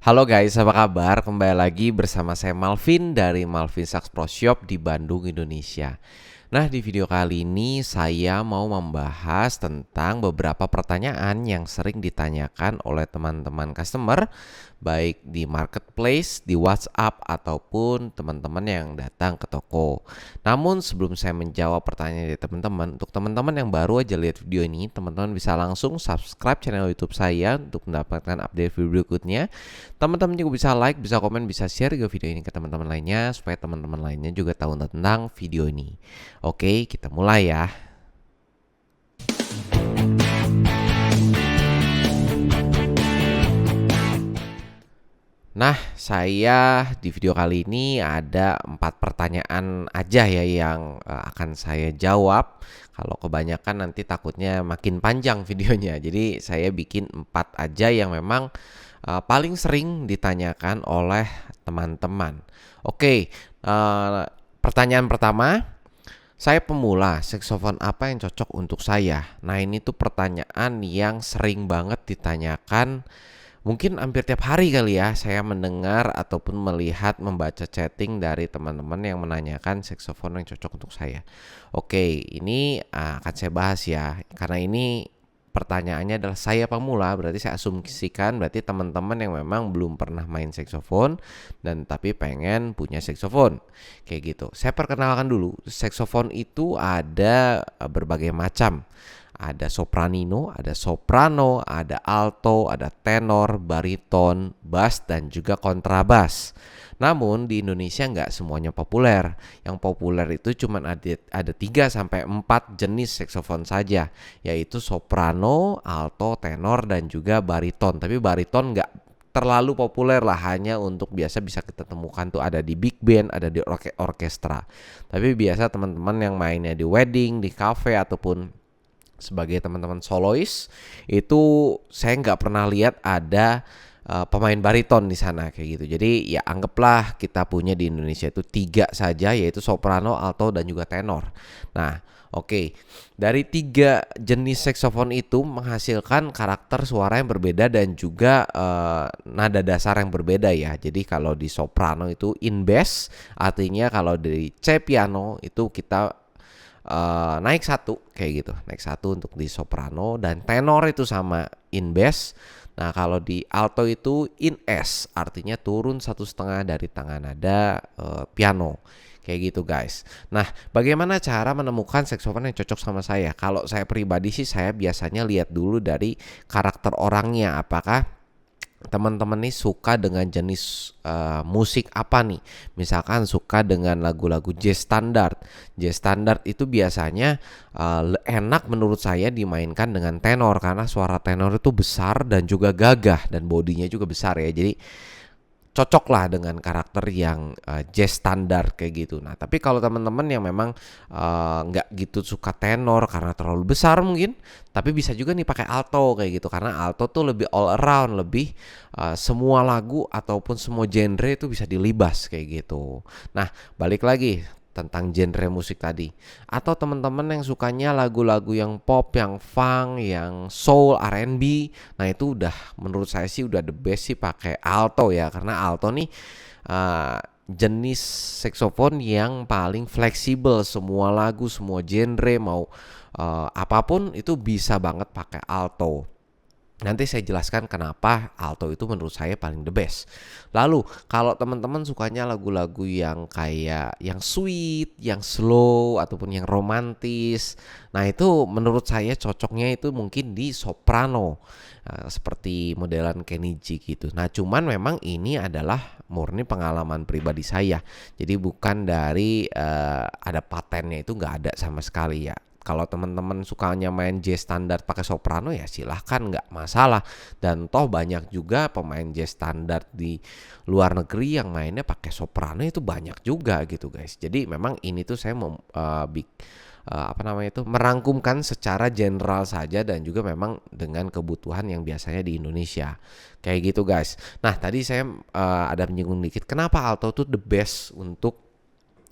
Halo guys, apa kabar? Kembali lagi bersama saya Malvin dari Malvin Sax Pro Shop di Bandung, Indonesia. Nah, di video kali ini saya mau membahas tentang beberapa pertanyaan yang sering ditanyakan oleh teman-teman customer, baik di marketplace, di WhatsApp, ataupun teman-teman yang datang ke toko. Namun sebelum saya menjawab pertanyaan dari teman-teman, untuk teman-teman yang baru aja lihat video ini, teman-teman bisa langsung subscribe channel YouTube saya untuk mendapatkan update video berikutnya. Teman-teman juga bisa like, bisa komen, bisa share juga video ini ke teman-teman lainnya supaya teman-teman lainnya juga tahu tentang video ini. Oke, kita mulai ya. Nah, saya di video kali ini ada 4 pertanyaan aja ya yang akan saya jawab. Kalau kebanyakan nanti takutnya makin panjang videonya. Jadi saya bikin 4 aja yang memang paling sering ditanyakan oleh teman-teman. Oke, pertanyaan pertama, saya pemula, saksofon apa yang cocok untuk saya? Nah, ini tuh pertanyaan yang sering banget ditanyakan. Mungkin hampir tiap hari kali ya saya mendengar ataupun melihat membaca chatting dari teman-teman yang menanyakan saksofon yang cocok untuk saya. Oke, ini akan saya bahas ya. Karena ini pertanyaannya adalah saya pemula, berarti saya asumsikan berarti teman-teman yang memang belum pernah main saksofon dan tapi pengen punya saksofon. Kayak gitu. Saya perkenalkan dulu, saksofon itu ada berbagai macam. Ada sopranino, ada soprano, ada alto, ada tenor, bariton, bass, dan juga kontrabas. Namun di Indonesia nggak semuanya populer. Yang populer itu cuma ada 3 sampai 4 jenis saksofon saja, yaitu soprano, alto, tenor, dan juga bariton. Tapi bariton nggak terlalu populer lah, hanya untuk biasa bisa kita temukan tuh ada di big band, ada di orkestra. Tapi biasa teman-teman yang mainnya di wedding, di cafe ataupun sebagai teman-teman solois itu saya nggak pernah lihat ada pemain bariton di sana kayak gitu. Jadi ya anggaplah kita punya di Indonesia itu 3 saja, yaitu soprano, alto, dan juga tenor. Nah, oke. Dari 3 jenis saksofon itu menghasilkan karakter suara yang berbeda dan juga nada dasar yang berbeda ya. Jadi kalau di soprano itu in bass, artinya kalau di C piano itu kita naik 1 kayak gitu, naik 1 untuk di soprano, dan tenor itu sama in bass. Nah, kalau di alto itu in S, artinya turun 1,5 dari tangga nada piano. Kayak gitu guys. Nah, bagaimana cara menemukan saksofon yang cocok sama saya? Kalau saya pribadi sih saya biasanya lihat dulu dari karakter orangnya. Apakah teman-teman nih suka dengan jenis musik apa nih? Misalkan suka dengan lagu-lagu jazz standar. Jazz standar itu biasanya enak menurut saya dimainkan dengan tenor karena suara tenor itu besar dan juga gagah dan bodinya juga besar ya. Jadi cocok lah dengan karakter yang jazz standar kayak gitu. Nah, tapi kalau teman-teman yang memang nggak gitu suka tenor karena terlalu besar mungkin, tapi bisa juga nih pakai alto kayak gitu karena alto tuh lebih all around, lebih semua lagu ataupun semua genre itu bisa dilibas kayak gitu. Nah, balik lagi tentang genre musik tadi. Atau teman-teman yang sukanya lagu-lagu yang pop, yang funk, yang soul, R&B. Nah, itu udah menurut saya sih udah the best sih pakai alto ya, karena alto nih jenis saksofon yang paling fleksibel, semua lagu, semua genre mau apapun itu bisa banget pakai alto. Nanti saya jelaskan kenapa alto itu menurut saya paling the best. Lalu kalau teman-teman sukanya lagu-lagu yang kayak yang sweet, yang slow ataupun yang romantis, nah itu menurut saya cocoknya itu mungkin di soprano, seperti modelan Kenny G gitu. Nah, cuman memang ini adalah murni pengalaman pribadi saya. Jadi bukan dari ada patennya, itu nggak ada sama sekali ya. Kalau teman-teman sukanya main jazz standar pakai soprano ya silahkan, nggak masalah. Dan toh banyak juga pemain jazz standar di luar negeri yang mainnya pakai soprano itu banyak juga gitu guys. Jadi memang ini tuh saya mau merangkumkan secara general saja dan juga memang dengan kebutuhan yang biasanya di Indonesia. Kayak gitu guys. Nah, tadi saya ada menyinggung dikit kenapa alto tuh the best untuk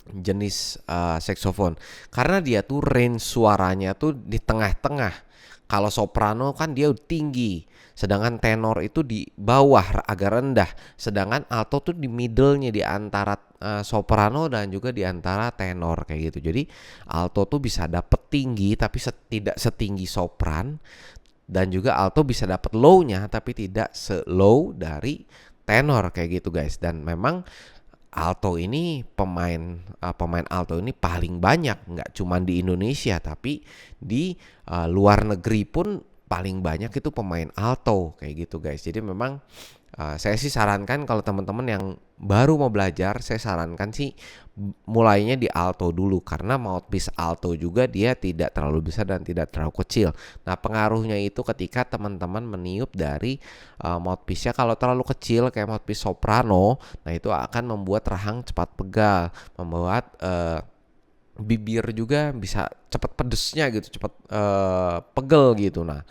jenis saksofon karena dia tuh range suaranya tuh di tengah-tengah. Kalau soprano kan dia tinggi, sedangkan tenor itu di bawah agak rendah, sedangkan alto tuh di middle-nya di antara soprano dan juga di antara tenor kayak gitu. Jadi alto tuh bisa dapet tinggi tapi tidak setinggi sopran, dan juga alto bisa dapet low-nya tapi tidak se-low dari tenor kayak gitu guys. Dan memang alto ini pemain alto ini paling banyak, nggak cuma di Indonesia tapi di luar negeri pun paling banyak itu pemain alto kayak gitu guys. Jadi memang saya sih sarankan kalau teman-teman yang baru mau belajar, saya sarankan sih mulainya di alto dulu, karena mouthpiece alto juga dia tidak terlalu besar dan tidak terlalu kecil. Nah, pengaruhnya itu ketika teman-teman meniup dari mouthpiece-nya kalau terlalu kecil kayak mouthpiece soprano, nah itu akan membuat rahang cepat pegal, membuat bibir juga bisa cepat pedesnya gitu, cepat pegel gitu. Nah,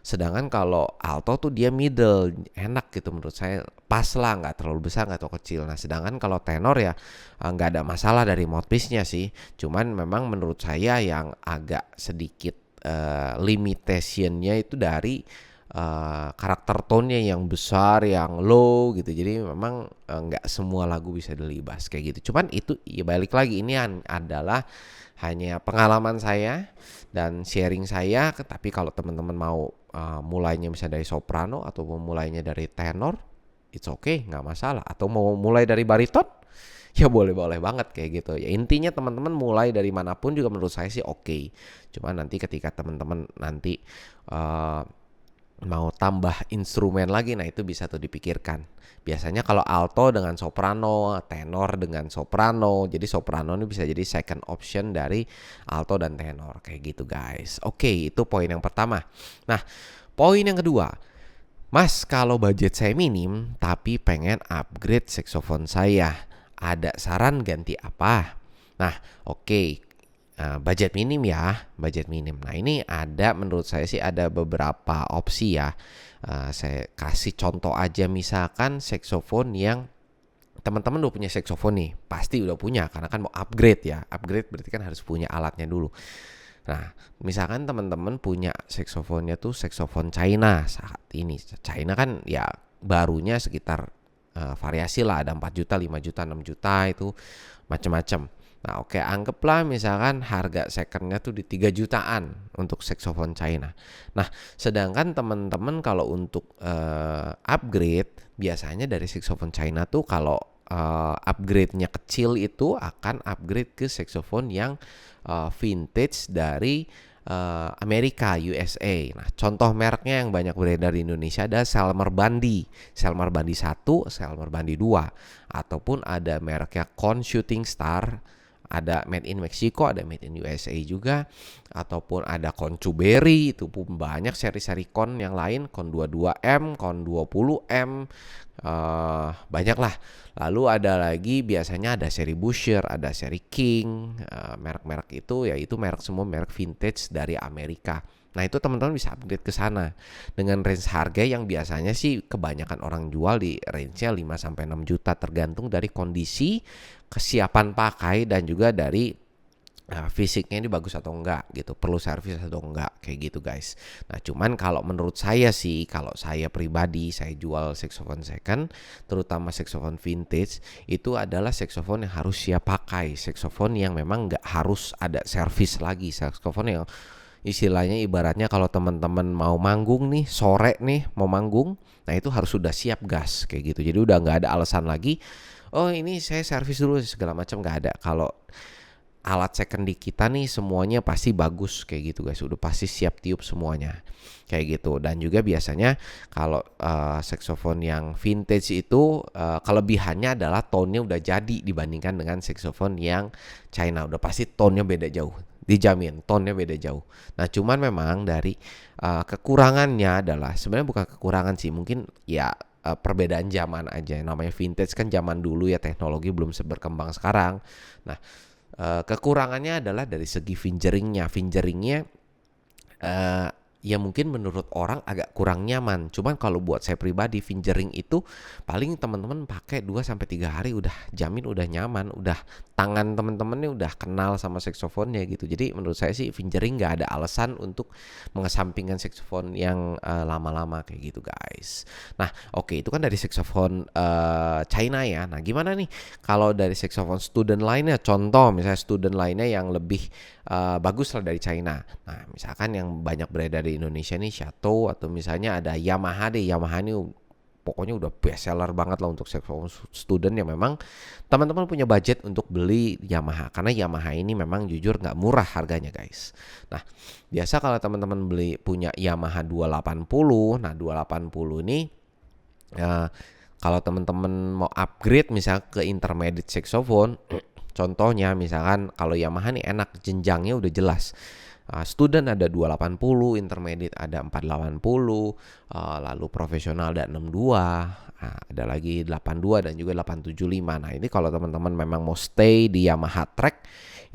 sedangkan kalau alto tuh dia middle, enak gitu menurut saya, pas lah, nggak terlalu besar nggak terlalu kecil. Nah, sedangkan kalau tenor ya nggak ada masalah dari mouthpiece-nya sih, cuman memang menurut saya yang agak sedikit limitation-nya itu dari karakter tone-nya yang besar, yang low gitu. Jadi memang nggak semua lagu bisa dilibas kayak gitu. Cuman itu ya balik lagi, ini adalah hanya pengalaman saya dan sharing saya. Tapi kalau teman-teman mau mulainya misalnya dari soprano atau mau mulainya dari tenor, it's okay, nggak masalah. Atau mau mulai dari bariton, ya boleh-boleh banget kayak gitu. Ya intinya teman-teman mulai dari manapun juga menurut saya sih oke. Cuma nanti ketika teman-teman nanti mau tambah instrumen lagi, nah itu bisa tuh dipikirkan. Biasanya kalau alto dengan soprano, tenor dengan soprano, jadi soprano ini bisa jadi second option dari alto dan tenor kayak gitu guys. Oke, itu poin yang pertama. Nah, poin yang kedua, Mas, kalau budget saya minim tapi pengen upgrade saxophone saya, ada saran ganti apa? Nah, oke. Budget minim ya, budget minim. Nah, ini ada, menurut saya sih ada beberapa opsi ya. Saya kasih contoh aja, misalkan saxophone yang teman-teman udah punya saxophone nih, pasti udah punya karena kan mau upgrade ya. Upgrade berarti kan harus punya alatnya dulu. Nah, misalkan teman-teman punya saksofonnya tuh saksofon China saat ini. China kan ya barunya sekitar variasi lah, ada 4 juta, 5 juta, 6 juta, itu macam-macam. Nah, oke, anggaplah misalkan harga secondnya tuh di 3 jutaan untuk saksofon China. Nah, sedangkan teman-teman kalau untuk upgrade, biasanya dari saksofon China tuh kalau upgrade-nya kecil itu akan upgrade ke saksofon yang vintage dari Amerika, USA. Nah, contoh mereknya yang banyak beredar di Indonesia ada Selmer Bandi 1, Selmer Bandi 2, ataupun ada mereknya Con Shooting Star, ada made in Mexico, ada made in USA juga, ataupun ada Con Chuberry, itu pun banyak seri-seri Con yang lain, Con 22M, Con 20M, banyak lah. Lalu ada lagi biasanya ada seri Busher, ada seri King, merek-merek itu ya itu merek, semua merek vintage dari Amerika. Nah, itu teman-teman bisa upgrade ke sana dengan range harga yang biasanya sih kebanyakan orang jual di range-nya 5 sampai 6 juta, tergantung dari kondisi, kesiapan pakai, dan juga dari fisiknya ini bagus atau enggak gitu, perlu servis atau enggak kayak gitu guys. Nah, cuman kalau menurut saya sih, kalau saya pribadi, saya jual saxophone second, terutama saxophone vintage, itu adalah saxophone yang harus siap pakai, saxophone yang memang enggak harus ada servis lagi, saxophone yang istilahnya ibaratnya kalau teman-teman mau manggung nih, sore nih mau manggung, nah itu harus sudah siap gas kayak gitu. Jadi udah nggak ada alasan lagi, oh ini saya servis dulu segala macam, nggak ada. Kalau alat second di kita nih semuanya pasti bagus kayak gitu guys, udah pasti siap tiup semuanya kayak gitu. Dan juga biasanya kalau saxophone yang vintage itu kelebihannya adalah tone-nya udah jadi dibandingkan dengan saxophone yang China, udah pasti tone-nya beda jauh, dijamin tone-nya beda jauh. Nah, cuman memang dari kekurangannya adalah, sebenarnya bukan kekurangan sih, mungkin ya perbedaan zaman aja. Namanya vintage kan zaman dulu ya, teknologi belum seberkembang sekarang. Nah, kekurangannya adalah dari segi fingeringnya ya mungkin menurut orang agak kurang nyaman. Cuman kalau buat saya pribadi, fingering itu paling teman-teman pakai 2 sampai 3 hari udah jamin udah nyaman, udah tangan teman-teman nih udah kenal sama saksofonnya gitu. Jadi menurut saya sih fingering nggak ada alasan untuk mengesampingkan saksofon yang lama-lama kayak gitu guys. Nah oke, itu kan dari saksofon China ya. Nah gimana nih kalau dari saksofon student lainnya, contoh misalnya student lainnya yang lebih bagus lah dari China. Nah misalkan yang banyak beredar di Indonesia nih Chateau, atau misalnya ada Yamaha deh. Yamaha ini pokoknya udah best seller banget lah untuk saxophone student yang memang teman-teman punya budget untuk beli Yamaha, karena Yamaha ini memang jujur nggak murah harganya guys. Nah biasa kalau teman-teman beli punya Yamaha 280, nah 280 ini kalau teman-teman mau upgrade misalnya ke intermediate saxophone, contohnya misalkan kalau Yamaha nih enak, jenjangnya udah jelas. Student ada 280, intermediate ada 480, lalu profesional ada 62, ada lagi 82 dan juga 875. Nah ini kalau teman-teman memang mau stay di Yamaha track,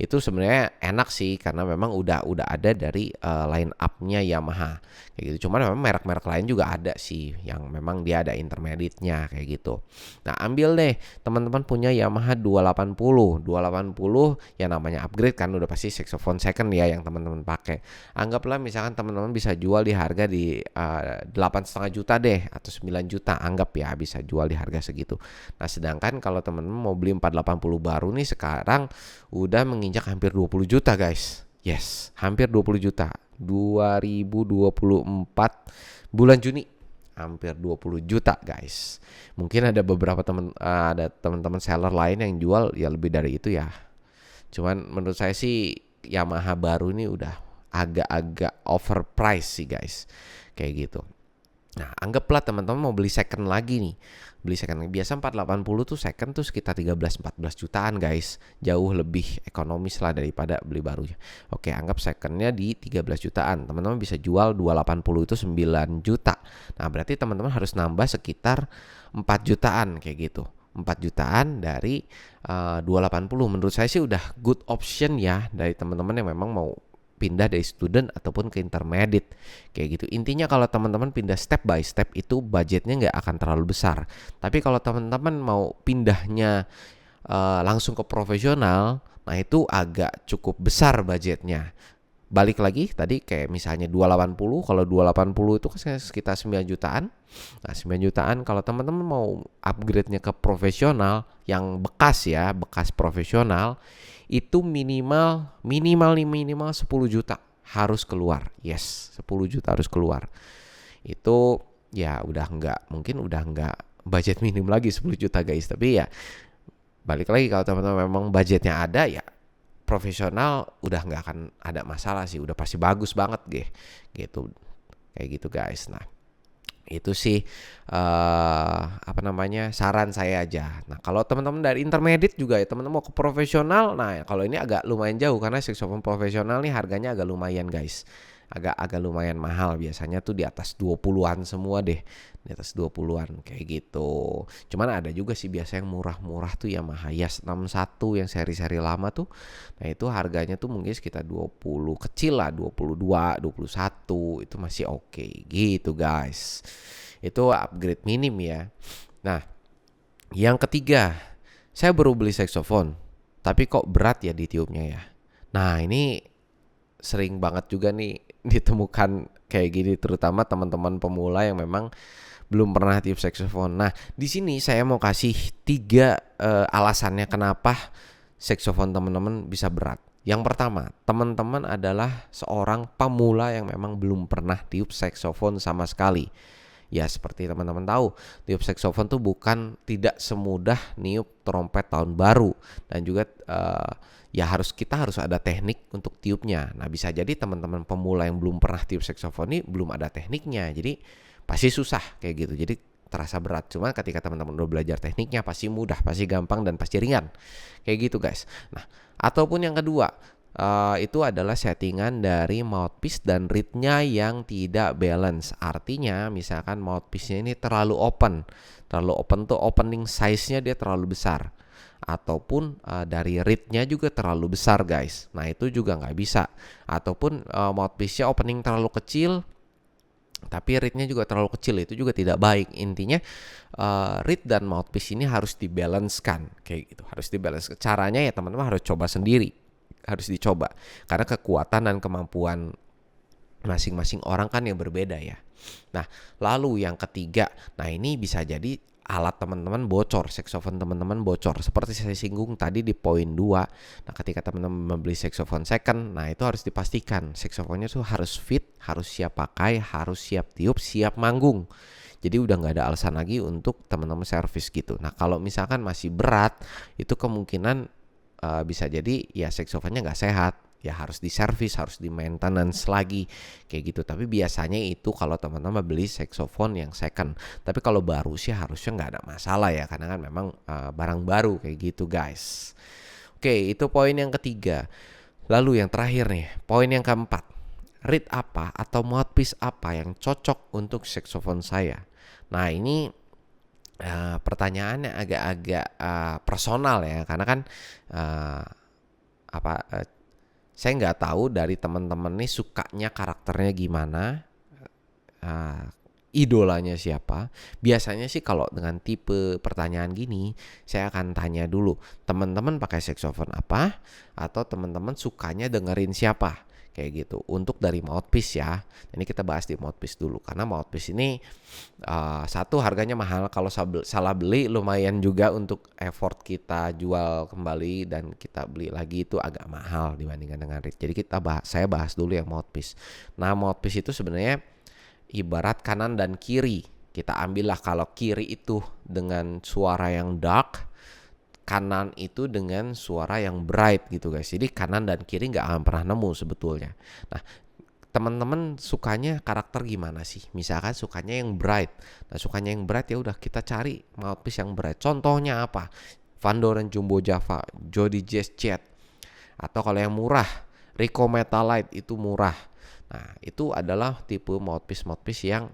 itu sebenarnya enak sih karena memang udah ada dari line up-nya Yamaha kayak gitu. Cuman memang merek-merek lain juga ada sih yang memang dia ada intermediate-nya kayak gitu. Nah ambil deh teman-teman punya Yamaha 280 yang namanya upgrade kan udah pasti saxophone second ya yang teman-teman pakai. Anggaplah misalkan teman-teman bisa jual di harga di 8,5 juta deh atau 9 juta, anggap ya bisa jual di harga segitu. Nah sedangkan kalau teman-teman mau beli 480 baru nih sekarang udah menginjak hampir 20 juta guys. Yes, hampir 20 juta. 2024 bulan Juni hampir 20 juta guys. Mungkin ada beberapa teman-teman seller lain yang jual ya lebih dari itu ya. Cuman menurut saya sih Yamaha baru ini udah agak-agak overpriced sih guys. Kayak gitu. Nah, anggaplah teman-teman mau beli second lagi nih. Beli second lagi. Biasa 480 tuh second tuh sekitar 13-14 jutaan guys. Jauh lebih ekonomis lah daripada beli barunya. Oke, anggap secondnya di 13 jutaan. Teman-teman bisa jual 280 itu 9 juta. Nah, berarti teman-teman harus nambah sekitar 4 jutaan kayak gitu. 4 jutaan dari 280. Menurut saya sih udah good option ya dari teman-teman yang memang mau pindah dari student ataupun ke intermediate kayak gitu. Intinya kalau teman-teman pindah step by step itu budgetnya nggak akan terlalu besar. Tapi kalau teman-teman mau pindahnya langsung ke profesional, nah itu agak cukup besar budgetnya. Balik lagi tadi kayak misalnya 280, kalau 280 itu kan sekitar 9 jutaan. Nah 9 jutaan kalau teman-teman mau upgrade-nya ke profesional yang bekas ya, bekas profesional, itu minimal 10 juta harus keluar. Yes, 10 juta harus keluar. Itu ya udah enggak budget minim lagi 10 juta guys. Tapi ya balik lagi kalau teman-teman memang budgetnya ada ya profesional udah nggak akan ada masalah sih, udah pasti bagus banget gitu kayak gitu guys. Nah itu sih saran saya aja. Nah kalau teman-teman dari intermediate juga ya teman-teman mau ke profesional, nah kalau ini agak lumayan jauh karena saxophone profesional nih harganya agak lumayan guys, agak lumayan mahal, biasanya tuh di atas 20-an semua deh, di atas 20-an kayak gitu. Cuman ada juga sih biasa yang murah-murah tuh Yamaha Yas 61 yang seri-seri lama tuh. Nah itu harganya tuh mungkin sekitar 20 kecil lah, 22, 21 itu masih oke gitu guys. Itu upgrade minim ya. Nah yang ketiga, saya baru beli saxophone tapi kok berat ya di tiupnya ya. Nah ini sering banget juga nih ditemukan kayak gini, terutama teman-teman pemula yang memang belum pernah tiup saxophone. Nah, di sini saya mau kasih 3 alasannya kenapa saxophone teman-teman bisa berat. Yang pertama, teman-teman adalah seorang pemula yang memang belum pernah tiup saxophone sama sekali. Ya seperti teman-teman tahu, tiup saxophone tuh tidak semudah niup trompet tahun baru, dan juga ya kita harus ada teknik untuk tiupnya. Nah bisa jadi teman-teman pemula yang belum pernah tiup saxophone ini belum ada tekniknya, jadi pasti susah kayak gitu, jadi terasa berat. Cuma ketika teman-teman udah belajar tekniknya pasti mudah, pasti gampang dan pasti ringan kayak gitu guys. Nah ataupun yang kedua, itu adalah settingan dari mouthpiece dan reednya yang tidak balance. Artinya misalkan mouthpiece-nya ini terlalu open tuh, opening size-nya dia terlalu besar, ataupun dari reednya juga terlalu besar guys. Nah itu juga nggak bisa. Ataupun mouthpiece-nya opening terlalu kecil, Tapi readnya juga terlalu kecil, itu juga tidak baik. Intinya read dan mouthpiece ini harus dibalancekan kayak gitu, harus dibalance. Caranya ya teman-teman harus coba sendiri, harus dicoba karena kekuatan dan kemampuan masing-masing orang kan yang berbeda ya. Nah, lalu yang ketiga, nah ini bisa jadi alat teman-teman bocor, saxophone teman-teman bocor. Seperti saya singgung tadi di poin 2. Nah, ketika teman-teman membeli saxophone second, nah itu harus dipastikan saxophone-nya tuh harus fit, harus siap pakai, harus siap tiup, siap manggung. Jadi udah nggak ada alasan lagi untuk teman-teman servis gitu. Nah, kalau misalkan masih berat, itu kemungkinan bisa jadi ya saxophone-nya nggak sehat. Ya harus diservis, harus di maintenance lagi kayak gitu. Tapi biasanya itu kalau teman-teman beli saxophone yang second. Tapi kalau baru sih harusnya nggak ada masalah ya, karena kan memang barang baru kayak gitu guys. Oke, itu poin yang ketiga. Lalu yang terakhir nih, poin yang keempat. Reed apa atau mouthpiece apa yang cocok untuk saxophone saya? Nah ini pertanyaannya agak-agak personal ya, karena kan saya nggak tahu dari teman-teman nih sukanya karakternya gimana, idolanya siapa. Biasanya sih kalau dengan tipe pertanyaan gini, saya akan tanya dulu, teman-teman pakai saxophone apa, atau teman-teman sukanya dengerin siapa, kayak gitu. Untuk dari mouthpiece ya, ini kita bahas di mouthpiece dulu, karena mouthpiece ini satu harganya mahal, kalau salah beli lumayan juga untuk effort kita jual kembali dan kita beli lagi itu agak mahal dibandingkan dengan reed. Jadi saya bahas dulu yang mouthpiece. Nah mouthpiece itu sebenarnya ibarat kanan dan kiri. Kita ambillah kalau kiri itu dengan suara yang dark, kanan itu dengan suara yang bright gitu guys. Jadi kanan dan kiri nggak akan pernah nemu sebetulnya. Nah teman-teman sukanya karakter gimana sih? Misalkan sukanya yang bright. Nah sukanya yang bright ya udah kita cari mouthpiece yang bright. Contohnya apa? Van Doren Jumbo Java, Jody Jazz Jet. Atau kalau yang murah, Rico Metalite itu murah. Nah itu adalah tipe mouthpiece yang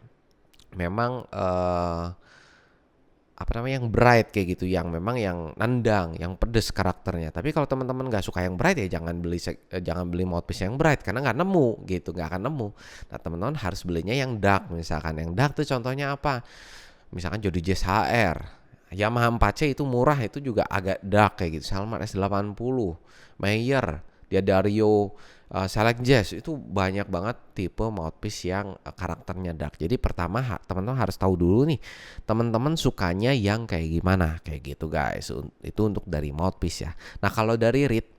memang yang bright kayak gitu, yang memang yang nendang, yang pedes karakternya. Tapi kalau teman-teman nggak suka yang bright ya jangan beli mouthpiece yang bright karena nggak nemu gitu, nggak akan nemu. Nah teman-teman harus belinya yang dark. Misalkan yang dark tuh contohnya apa? Misalkan Jody Jazz HR, Yamaha 4C itu murah, itu juga agak dark kayak gitu. Salman S80, Mayer, Diadario, Select Jazz itu banyak banget tipe mouthpiece yang karakternya dark. Jadi pertama teman-teman harus tahu dulu nih teman-teman sukanya yang kayak gimana kayak gitu guys. Itu untuk dari mouthpiece ya. Nah kalau dari reed,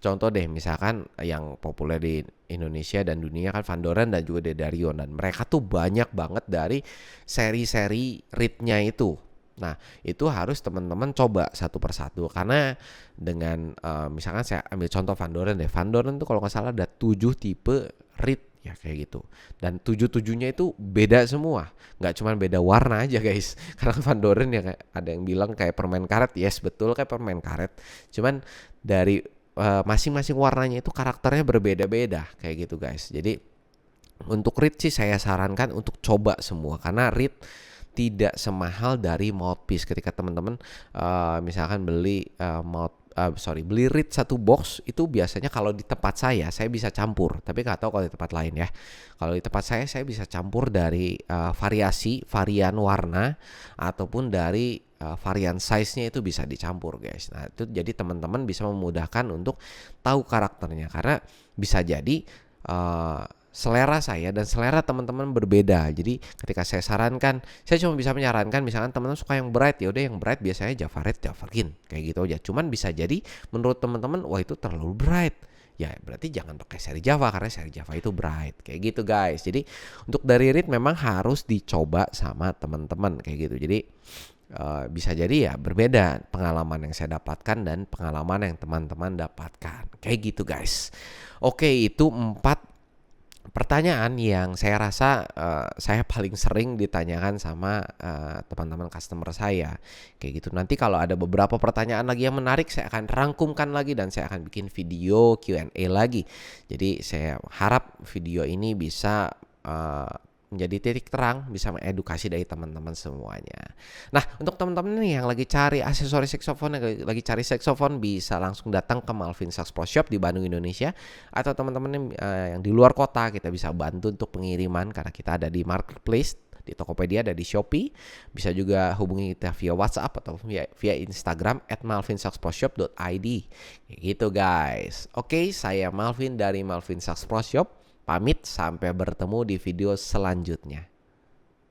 contoh deh misalkan yang populer di Indonesia dan dunia kan Van Doren dan juga D'Addario, dan mereka tuh banyak banget dari seri-seri reednya itu. Nah itu harus teman-teman coba satu persatu, karena dengan misalkan saya ambil contoh Van Doren deh. Van Doren tuh kalau nggak salah ada 7 tipe reed ya kayak gitu, dan 7-7-nya itu beda semua, nggak cuma beda warna aja guys. Karena Van Doren ya ada yang bilang kayak permen karet, yes betul kayak permen karet, cuman dari masing-masing warnanya itu karakternya berbeda-beda kayak gitu guys. Jadi untuk reed sih saya sarankan untuk coba semua, karena reed tidak semahal dari mouthpiece. Ketika teman-teman misalkan beli beli reed satu box itu biasanya kalau di tempat saya bisa campur, tapi nggak tahu kalau di tempat lain ya. Kalau di tempat saya bisa campur dari varian warna ataupun dari varian size-nya itu bisa dicampur guys. Nah itu jadi teman-teman bisa memudahkan untuk tahu karakternya, karena bisa jadi selera saya dan selera teman-teman berbeda. Jadi ketika saya sarankan, saya cuma bisa menyarankan misalkan teman-teman suka yang bright, ya udah yang bright biasanya Java Red, Java Green kayak gitu aja. Cuman bisa jadi menurut teman-teman wah itu terlalu bright. Ya berarti jangan pakai seri Java, karena seri Java itu bright kayak gitu guys. Jadi untuk dari reed memang harus dicoba sama teman-teman kayak gitu. Jadi bisa jadi ya berbeda pengalaman yang saya dapatkan dan pengalaman yang teman-teman dapatkan kayak gitu guys. Oke, itu 4 pertanyaan yang saya rasa saya paling sering ditanyakan sama teman-teman customer saya kayak gitu. Nanti kalau ada beberapa pertanyaan lagi yang menarik, saya akan rangkumkan lagi dan saya akan bikin video Q&A lagi. Jadi saya harap video ini bisa menjadi titik terang, bisa mengedukasi dari teman-teman semuanya. Nah, untuk teman-teman nih yang lagi cari aksesoris saxophone, yang lagi cari saxophone, bisa langsung datang ke Malvin Sax Pro Shop di Bandung, Indonesia. Atau teman-teman yang di luar kota, kita bisa bantu untuk pengiriman karena kita ada di marketplace, di Tokopedia, ada di Shopee. Bisa juga hubungi kita via WhatsApp atau via Instagram @malvinsaxproshop.id. Kayak gitu guys. Oke, saya Malvin dari Malvin Sax Pro Shop. Pamit, sampai bertemu di video selanjutnya.